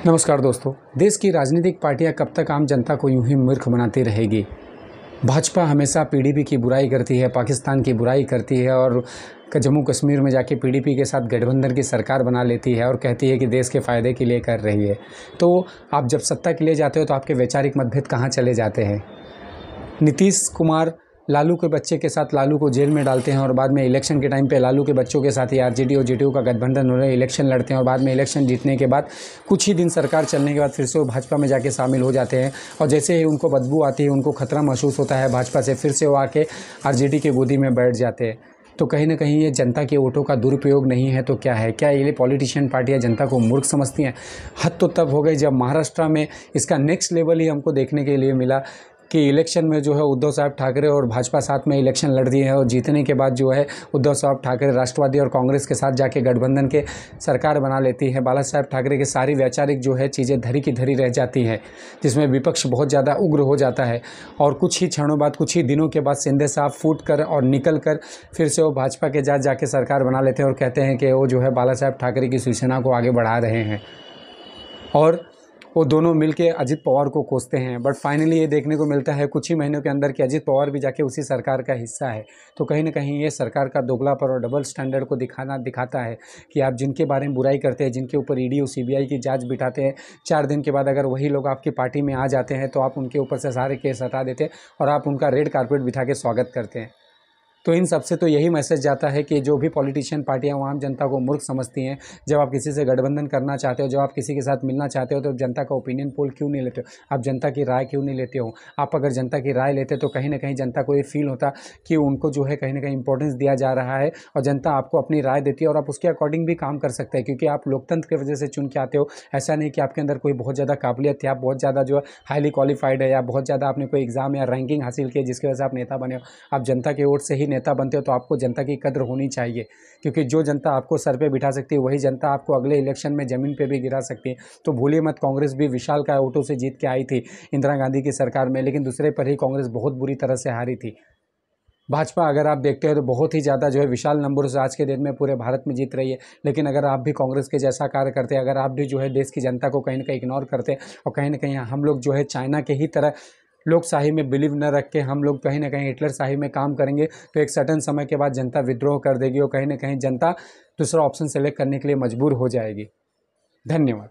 नमस्कार दोस्तों। देश की राजनीतिक पार्टियां कब तक आम जनता को यूं ही मूर्ख बनाती रहेगी। भाजपा हमेशा पीडीपी की बुराई करती है, पाकिस्तान की बुराई करती है और जम्मू कश्मीर में जाके पीडीपी के साथ गठबंधन की सरकार बना लेती है और कहती है कि देश के फ़ायदे के लिए कर रही है। तो आप जब सत्ता के लिए जाते हो तो आपके वैचारिक मतभेद कहाँ चले जाते हैं। नीतीश कुमार लालू के बच्चे के साथ लालू को जेल में डालते हैं और बाद में इलेक्शन के टाइम पे लालू के बच्चों के साथ ही आरजेडी और जेडीयू का गठबंधन हो रहा है, इलेक्शन लड़ते हैं और बाद में इलेक्शन जीतने के बाद कुछ ही दिन सरकार चलने के बाद फिर से वो भाजपा में जाके शामिल हो जाते हैं और जैसे ही उनको बदबू आती है, उनको खतरा महसूस होता है भाजपा से, फिर से वो आके आरजेडी की गोदी में बैठ जाते हैं। तो कहीं ना कहीं ये जनता के वोटों का दुरुपयोग नहीं है तो क्या है? क्या ये पॉलिटिशियन पार्टियां जनता को मूर्ख समझती हैं? हद तो तब हो गई जब महाराष्ट्र में इसका नेक्स्ट लेवल ही हमको देखने के लिए मिला कि इलेक्शन में जो है उद्धव साहब ठाकरे और भाजपा साथ में इलेक्शन लड़ रही है और जीतने के बाद जो है उद्धव साहब ठाकरे राष्ट्रवादी और कांग्रेस के साथ जाके गठबंधन के सरकार बना लेती है। बाला साहब ठाकरे की सारी वैचारिक जो है चीज़ें धरी की धरी रह जाती हैं, जिसमें विपक्ष बहुत ज़्यादा उग्र हो जाता है और कुछ ही क्षणों बाद, कुछ ही दिनों के बाद शिंदे साहब फूट कर और निकल कर फिर से वो भाजपा के साथ जाके सरकार बना लेते हैं और कहते हैं कि वो जो है बाला साहब ठाकरे की शिवसेना को आगे बढ़ा रहे हैं और वो दोनों मिलके अजित पवार को कोसते हैं। बट फाइनली ये देखने को मिलता है कुछ ही महीनों के अंदर कि अजित पवार भी जाके उसी सरकार का हिस्सा है। तो कहीं ना कहीं ये सरकार का दोगलापन और डबल स्टैंडर्ड को दिखाता है कि आप जिनके बारे में बुराई करते हैं, जिनके ऊपर ईडी और सीबीआई की जांच बिठाते हैं, 4 दिन के बाद अगर वही लोग आपकी पार्टी में आ जाते हैं तो आप उनके ऊपर से सारे केस हटा देते हैं और आप उनका रेड कारपेट बिठा के स्वागत करते हैं। तो इन सबसे तो यही मैसेज जाता है कि जो भी पॉलिटिशियन पार्टियां आम जनता को मूर्ख समझती हैं, जब आप किसी से गठबंधन करना चाहते हो, जब आप किसी के साथ मिलना चाहते हो तो जनता का ओपिनियन पोल क्यों नहीं लेते हो? आप जनता की राय क्यों नहीं लेते हो? आप अगर जनता की राय लेते तो कहीं ना कहीं जनता को ये फील होता कि उनको जो है कहीं ना कहीं इंपॉर्टेंस दिया जा रहा है और जनता आपको अपनी राय देती है और आप उसके अकॉर्डिंग भी काम कर सकते हैं, क्योंकि आप लोकतंत्र की वजह से चुन के आते हो। ऐसा नहीं कि आपके अंदर कोई बहुत ज़्यादा काबिलियत है, आप बहुत ज़्यादा जो है हाईली क्वालिफाइड है या बहुत ज़्यादा आपने कोई एग्जाम या रैंकिंग हासिल की जिसकी वजह से आप नेता बने हो। आप जनता के वोट से ही नेता बनते हो तो आपको जनता की कद्र होनी चाहिए, क्योंकि जो जनता आपको सर पे बिठा सकती है वही जनता आपको अगले इलेक्शन में ज़मीन पे भी गिरा सकती है। तो भूलिए मत, कांग्रेस भी विशाल का वोटों से जीत के आई थी इंदिरा गांधी की सरकार में, लेकिन दूसरे पर ही कांग्रेस बहुत बुरी तरह से हारी थी। भाजपा अगर आप देखते हो तो बहुत ही ज़्यादा जो है विशाल नंबरों से आज के दिन में पूरे भारत में जीत रही है। लेकिन अगर आप भी कांग्रेस के जैसा कार्य करते हैं, अगर आप भी जो है देश की जनता को कहीं ना कहीं इग्नोर करते हैं और कहीं ना कहीं हम लोग जो है चाइना के ही तरह लोकशाही में बिलीव न रख के हम लोग कहीं ना कहीं हिटलर शाही में काम करेंगे तो एक सर्टेन समय के बाद जनता विद्रोह कर देगी और कहीं ना कहीं जनता दूसरा ऑप्शन सेलेक्ट करने के लिए मजबूर हो जाएगी। धन्यवाद।